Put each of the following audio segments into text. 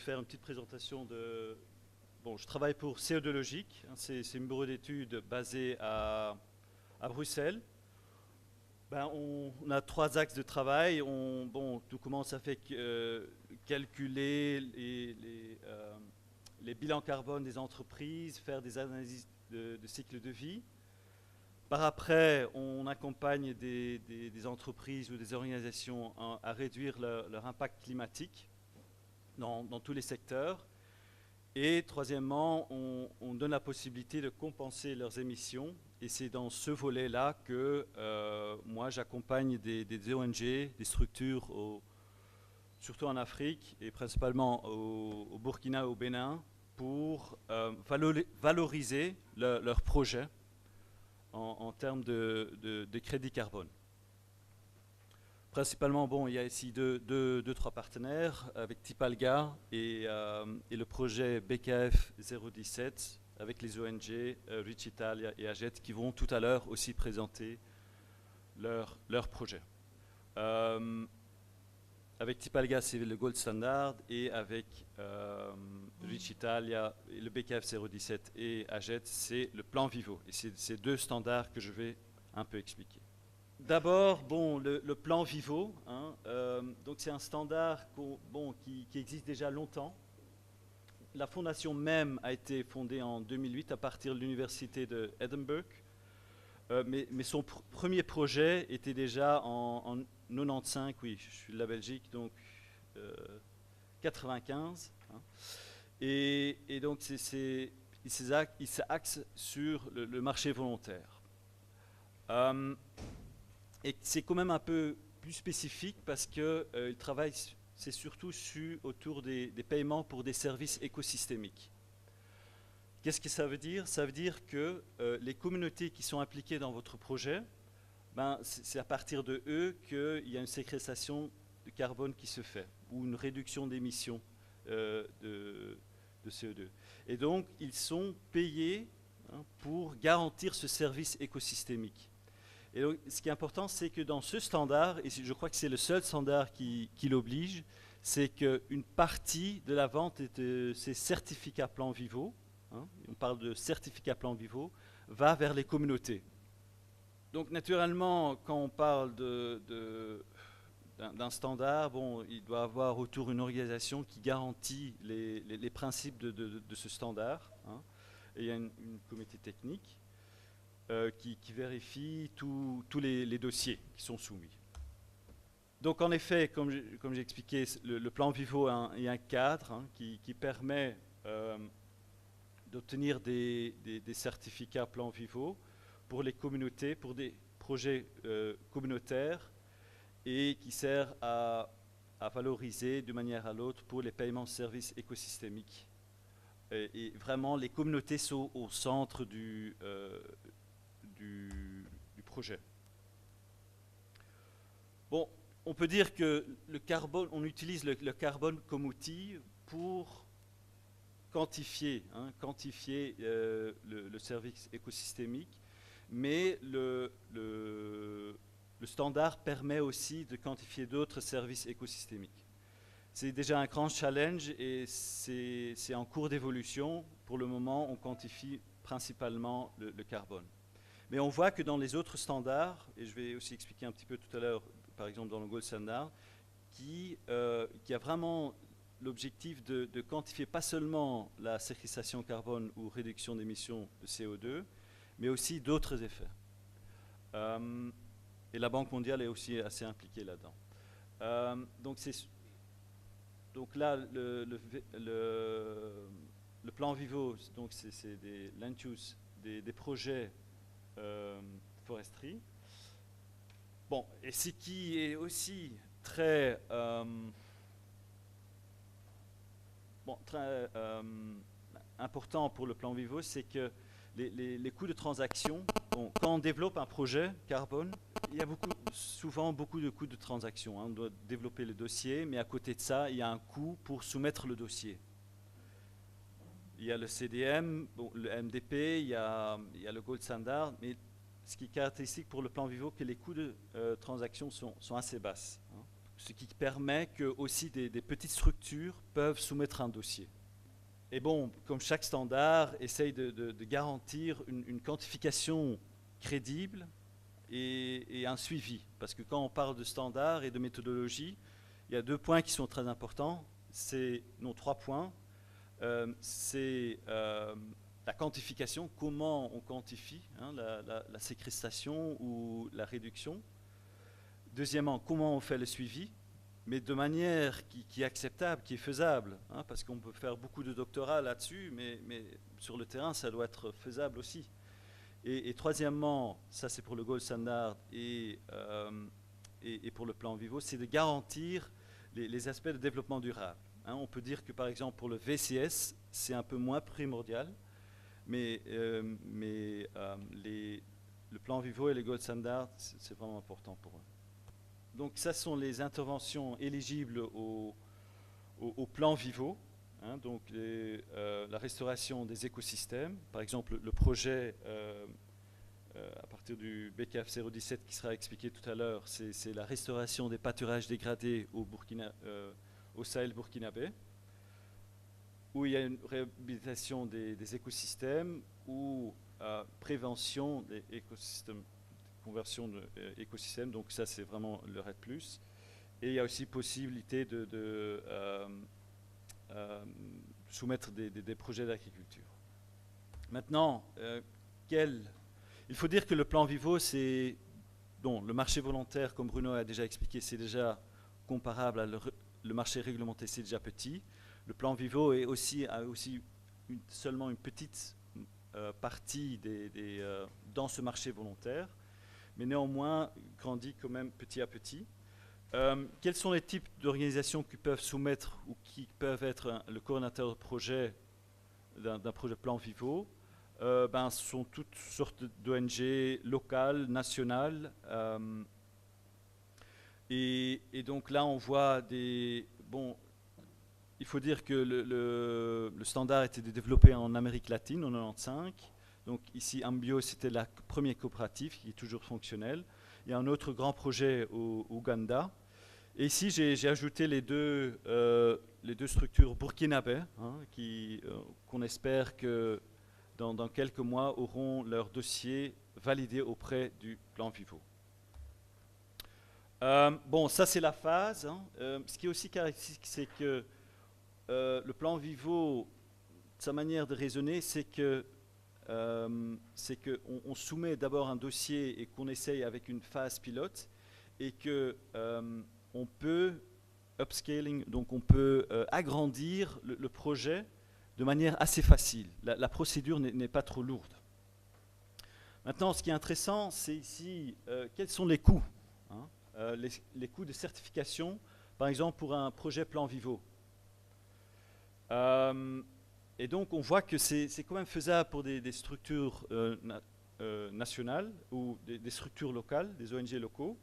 faire une petite présentation de... Bon, je travaille pour CO2 Logique, hein, c'est un bureau d'études basé à Bruxelles. Ben, on a trois axes de travail. Tout commence à faire calculer les bilans carbone des entreprises, faire des analyses de cycle de vie. Par après, on accompagne des entreprises ou des organisations à réduire leur impact climatique dans tous les secteurs. Et troisièmement, on donne la possibilité de compenser leurs émissions. Et c'est dans ce volet-là que moi, j'accompagne des ONG, des structures, surtout en Afrique et principalement au Burkina et au Bénin, pour valoriser leurs projets en termes de crédit carbone. Principalement, bon, il y a ici trois partenaires avec Tipalga et le projet BKF 017 avec les ONG Rich Italia et AGET qui vont tout à l'heure aussi présenter leur projet. Avec Tipalga, c'est le Gold Standard et avec Rich Italia, le BKF 017 et AGET, c'est le plan Vivo. Et c'est ces deux standards que je vais un peu expliquer. D'abord, bon, le plan Vivo, hein, donc c'est un standard qui existe déjà longtemps. La fondation même a été fondée en 2008 à partir de l'université de Edinburgh, mais son premier projet était déjà en 95, oui, je suis de la Belgique, donc 95. Hein, et donc il s'axe sur le marché volontaire. Et c'est quand même un peu plus spécifique parce qu'il travaille, c'est surtout autour des paiements pour des services écosystémiques. Qu'est-ce que ça veut dire? Ça veut dire que les communautés qui sont impliquées dans votre projet, ben, c'est à partir de eux qu'il y a une séquestration de carbone qui se fait, ou une réduction d'émissions de CO2. Et donc, ils sont payés pour garantir ce service écosystémique. Et donc, ce qui est important, c'est que dans ce standard, et je crois que c'est le seul standard qui l'oblige, c'est qu'une partie de la vente de ces certificats Plan Vivo, hein, on parle de certificats Plan Vivo, va vers les communautés. Donc naturellement, quand on parle d'un standard, bon, il doit y avoir autour une organisation qui garantit les principes de ce standard. Hein, et il y a une comité technique. Qui vérifie tous les dossiers qui sont soumis. Donc en effet, comme j'ai expliqué, le plan Vivo est un cadre qui permet d'obtenir des certificats plan Vivo pour les communautés, pour des projets communautaires et qui sert à valoriser d'une manière à l'autre pour les paiements de services écosystémiques. Et vraiment, les communautés sont au centre du projet. Bon, on peut dire que le carbone, on utilise le carbone comme outil pour quantifier le service écosystémique, mais le standard permet aussi de quantifier d'autres services écosystémiques. C'est déjà un grand challenge et c'est en cours d'évolution. Pour le moment, on quantifie principalement le carbone. Mais on voit que dans les autres standards, et je vais aussi expliquer un petit peu tout à l'heure, par exemple dans le Gold Standard, qui a vraiment l'objectif de quantifier pas seulement la séquestration carbone ou réduction d'émissions de CO2, mais aussi d'autres effets. Et la Banque mondiale est aussi assez impliquée là-dedans. Donc là, le plan Vivo, c'est des land use, des projets foresterie. Bon, et ce qui est aussi très important pour le plan Vivo, c'est que les coûts de transaction, bon, quand on développe un projet carbone, il y a souvent beaucoup de coûts de transaction. Hein. On doit développer le dossier, mais à côté de ça, il y a un coût pour soumettre le dossier. Il y a le CDM, bon, le MDP, il y a le Gold Standard, mais ce qui est caractéristique pour le plan Vivo, c'est que les coûts de transaction sont assez basses. Hein. ce qui permet que aussi des petites structures peuvent soumettre un dossier. Et bon, comme chaque standard, essaye de garantir une quantification crédible et un suivi. Parce que quand on parle de standard et de méthodologie, il y a 2 points qui sont très importants. Non, 3 points. C'est la quantification, comment on quantifie la séquestration ou la réduction. Deuxièmement, comment on fait le suivi, mais de manière qui est acceptable, qui est faisable, parce qu'on peut faire beaucoup de doctorats là-dessus, mais sur le terrain, ça doit être faisable aussi. Et troisièmement, ça c'est pour le Gold Standard et pour le plan Vivo, c'est de garantir les aspects de développement durable. On peut dire que par exemple pour le VCS, c'est un peu moins primordial, mais le plan Vivo et les Gold Standard, c'est vraiment important pour eux. Donc ça sont les interventions éligibles au plan Vivo, donc la restauration des écosystèmes. Par exemple, le projet à partir du BKF 017 qui sera expliqué tout à l'heure, c'est la restauration des pâturages dégradés au Sahel burkinabé, où il y a une réhabilitation des écosystèmes ou prévention des écosystèmes, conversion d'écosystèmes, donc ça c'est vraiment le RED+. Et il y a aussi possibilité de soumettre des projets d'agriculture. Maintenant, il faut dire que le plan Vivo, le marché volontaire, comme Bruno a déjà expliqué, c'est déjà comparable à le marché réglementé, c'est déjà petit. Le plan Vivo a aussi seulement une petite partie dans ce marché volontaire, mais néanmoins grandit quand même petit à petit. Quels sont les types d'organisations qui peuvent soumettre ou qui peuvent être le coordinateur de projet d'un projet plan Vivo? Ce sont toutes sortes d'ONG locales, nationales. Et donc là, on voit il faut dire que le standard a été développé en Amérique latine en 1995. Donc ici, Ambio, c'était la première coopérative qui est toujours fonctionnelle. Il y a un autre grand projet au Ouganda. Et ici, j'ai ajouté les deux structures burkinabées, qu'on espère que dans quelques mois auront leur dossier validé auprès du plan Vivo. Ça c'est la phase. Ce qui est aussi caractéristique, c'est que le plan Vivo, sa manière de raisonner, c'est qu'on soumet d'abord un dossier et qu'on essaye avec une phase pilote et que on peut upscaling, donc on peut agrandir le projet de manière assez facile. La procédure n'est pas trop lourde. Maintenant, ce qui est intéressant, c'est ici quels sont les coûts, les coûts de certification, par exemple pour un projet plan Vivo. Et donc on voit que c'est quand même faisable pour des structures nationales ou des structures locales, des ONG locaux.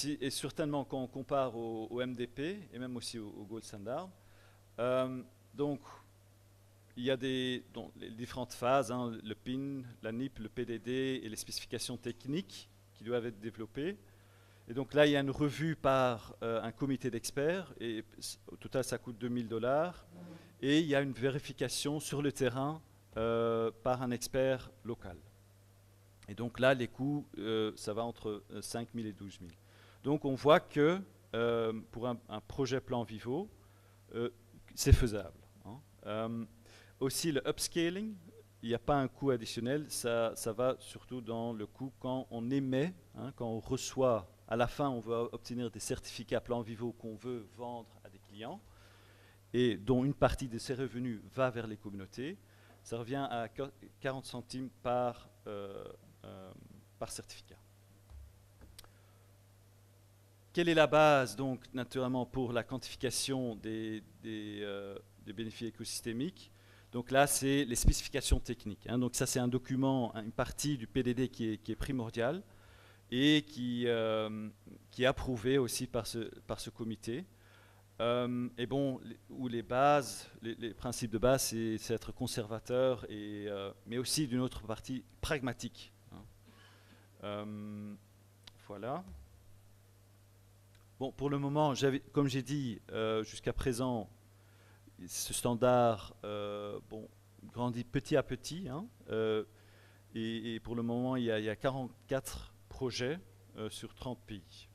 Et certainement quand on compare au MDP et même aussi au Gold Standard. Donc il y a les différentes phases, le PIN, la NIP, le PDD et les spécifications techniques qui doivent être développées. Et donc là, il y a une revue par un comité d'experts, et au total, ça coûte $2000. Et il y a une vérification sur le terrain par un expert local. Et donc là, les coûts, ça va entre 5 000 et 12 000. Donc on voit que pour un projet plan Vivo, c'est faisable. Aussi, le upscaling, il n'y a pas un coût additionnel, ça va surtout dans le coût quand on émet, quand on reçoit. À la fin, on veut obtenir des certificats plan Vivo qu'on veut vendre à des clients et dont une partie de ces revenus va vers les communautés. Ça revient à 40 centimes par certificat. Quelle est la base, donc, naturellement, pour la quantification des bénéfices écosystémiques? Donc là, c'est les spécifications techniques. Donc ça, c'est un document, une partie du PDD qui est primordiale et qui est approuvé aussi par ce comité. Et bon, où les bases, les principes de base, c'est être conservateur, mais aussi d'une autre partie pragmatique. Voilà. Bon, pour le moment, comme j'ai dit, jusqu'à présent, ce standard bon, grandit petit à petit, hein, et pour le moment, il y a 44 projets sur 30 pays.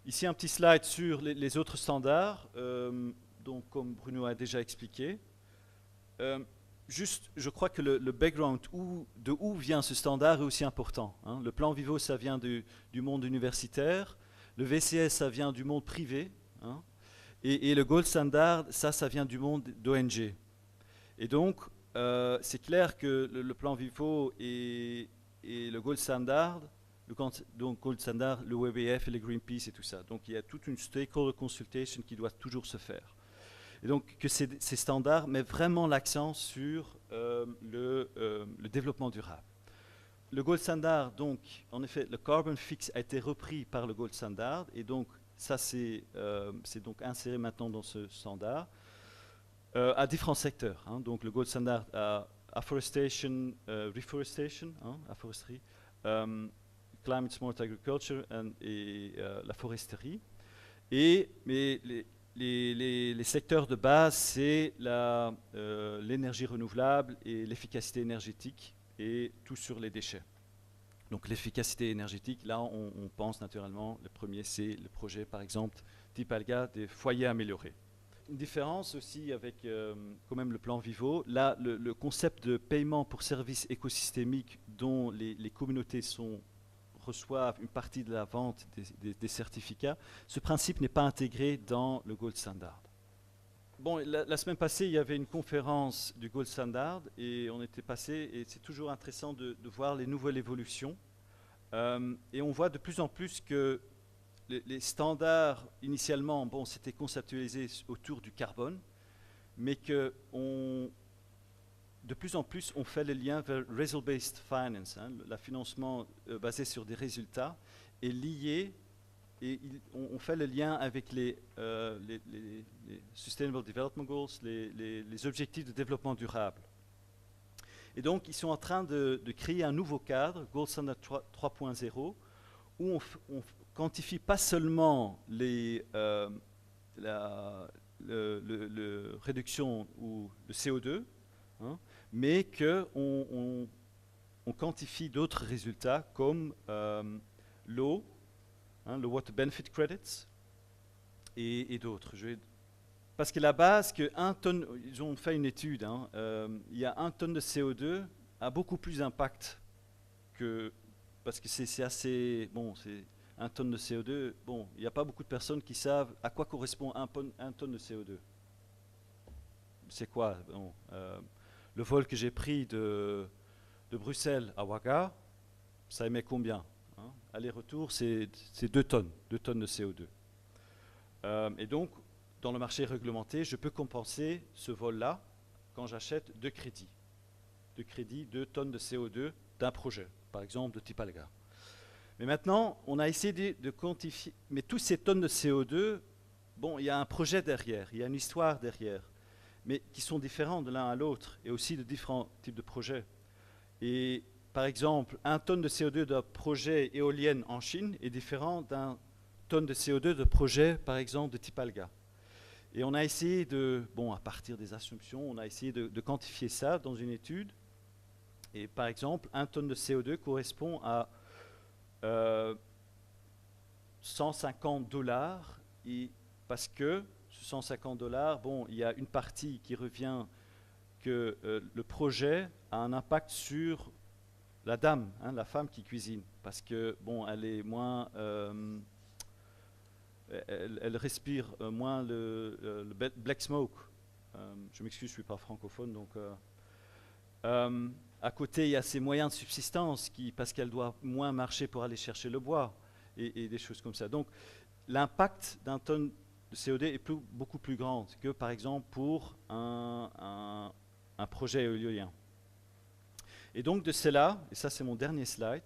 Ici, un petit slide sur les autres standards, donc, comme Bruno a déjà expliqué. Juste, je crois que le background de où vient ce standard est aussi important, hein. Le plan Vivo, ça vient du monde universitaire. Le VCS, ça vient du monde privé, hein. Et le Gold Standard, ça vient du monde d'ONG. Et donc, c'est clair que le plan Vivo et le Gold Standard, donc Gold Standard, le WWF et le Greenpeace et tout ça. Donc, il y a toute une stakeholder consultation qui doit toujours se faire. Et donc, que ces standards mettent vraiment l'accent sur le développement durable. Le Gold Standard, donc, en effet, le Carbon Fix a été repris par le Gold Standard, et donc, ça, c'est donc inséré maintenant dans ce standard, à différents secteurs, hein. Donc, le Gold Standard à afforestation, reforestation, hein, la foresterie, climate smart agriculture et la foresterie. Mais les secteurs de base, c'est l'énergie renouvelable et l'efficacité énergétique, et tout sur les déchets. Donc l'efficacité énergétique, là on pense naturellement, le premier c'est le projet par exemple type ALGA des foyers améliorés. Une différence aussi avec quand même le plan Vivo, là le concept de paiement pour services écosystémiques dont les communautés reçoivent une partie de la vente des certificats, ce principe n'est pas intégré dans le Gold Standard. Bon, la semaine passée, il y avait une conférence du Gold Standard et on était passé, et c'est toujours intéressant de voir les nouvelles évolutions. Et on voit de plus en plus que les standards, initialement, bon, c'était conceptualisé autour du carbone, mais que de plus en plus, on fait le lien vers result-based finance, hein, le financement basé sur des résultats, est lié. Et on fait le lien avec les Sustainable Development Goals, les objectifs de développement durable. Et donc, ils sont en train de créer un nouveau cadre, Gold Standard 3.0, où on quantifie pas seulement la réduction ou le CO2, hein, mais qu'on quantifie d'autres résultats comme l'eau, hein, le Water Benefit Credits et d'autres. Parce que la base, ils ont fait une étude, hein, il y a 1 tonne de CO2 a beaucoup plus d'impact parce que c'est assez, bon, c'est 1 tonne de CO2, bon, il n'y a pas beaucoup de personnes qui savent à quoi correspond 1 tonne de CO2. C'est quoi, bon, le vol que j'ai pris de Bruxelles à Ouaga, ça émet combien, hein? Aller-retour, c'est 2 tonnes de CO2. Et donc, dans le marché réglementé, je peux compenser ce vol-là quand j'achète 2 crédits. 2 tonnes de CO2 d'un projet, par exemple de type ALGA. Mais maintenant, on a essayé de quantifier. Mais tous ces tonnes de CO2, bon, il y a un projet derrière, il y a une histoire derrière, mais qui sont différents de l'un à l'autre, et aussi de différents types de projets. Et par exemple, 1 tonne de CO2 d'un projet éolien en Chine est différent d'un tonne de CO2 de projet, par exemple, de type ALGA. Et on a essayé à partir des assumptions, on a essayé de quantifier ça dans une étude. Et par exemple, 1 tonne de CO2 correspond à $150. Et parce que ce $150, bon, il y a une partie qui revient que le projet a un impact sur la dame, hein, la femme qui cuisine, parce que bon, elle est moins, elle respire moins le black smoke. Je m'excuse, je suis pas francophone, donc. À côté, il y a ses moyens de subsistance parce qu'elle doit moins marcher pour aller chercher le bois et des choses comme ça. Donc, l'impact d'un tonne de CO2 est beaucoup plus grand que, par exemple, pour un projet éolien. Et donc, de cela, et ça c'est mon dernier slide,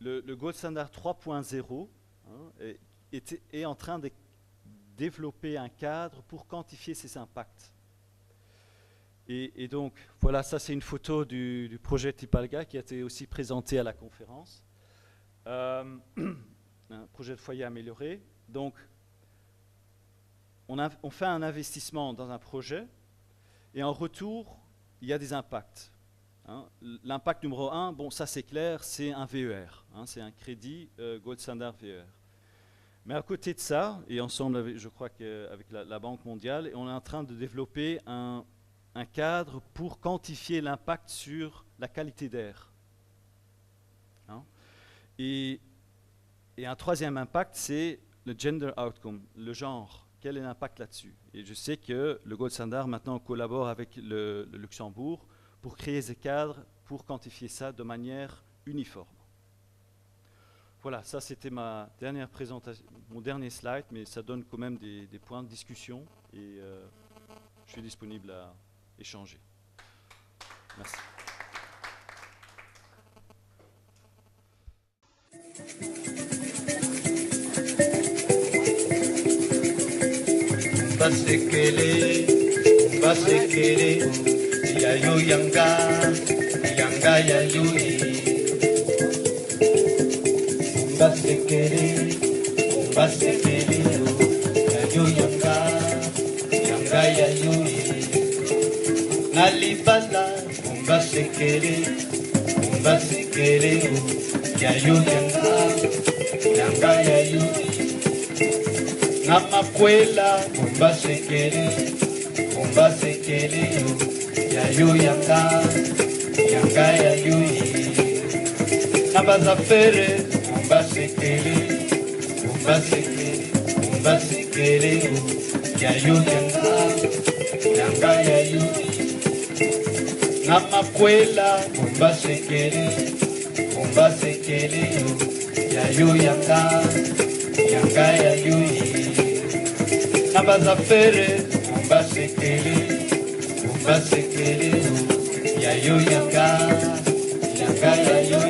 le Gold Standard 3.0 hein, est en train de développer un cadre pour quantifier ces impacts. Et donc, voilà, ça c'est une photo du projet type ALGA qui a été aussi présenté à la conférence. un projet de foyer amélioré. Donc, on fait un investissement dans un projet et en retour, il y a des impacts. L'impact numéro 1, bon, ça c'est clair, c'est un VER. C'est un crédit Gold Standard VER. Mais à côté de ça, et ensemble, je crois qu'avec la Banque mondiale, on est en train de développer un cadre pour quantifier l'impact sur la qualité d'air. Et un troisième impact, c'est le gender outcome, le genre. Quel est l'impact là-dessus? Et je sais que le Gold Standard maintenant collabore avec le Luxembourg pour créer des cadres pour quantifier ça de manière uniforme. Voilà, ça c'était ma dernière présentation, mon dernier slide, mais ça donne quand même des points de discussion et je suis disponible à échanger. Merci. Basekele, yayo yanga yayo. Basekele, yayo yanga yayo. Nalibala, basekele, yayo yanga yayo. Namakwela, basekele, yayo yanga yayo. Nabazafere, basekele, yayo yanga yayo. Namakwela, basekele, yayo yanga yayo. Nabazafere, basekele, yayo yanga yayo.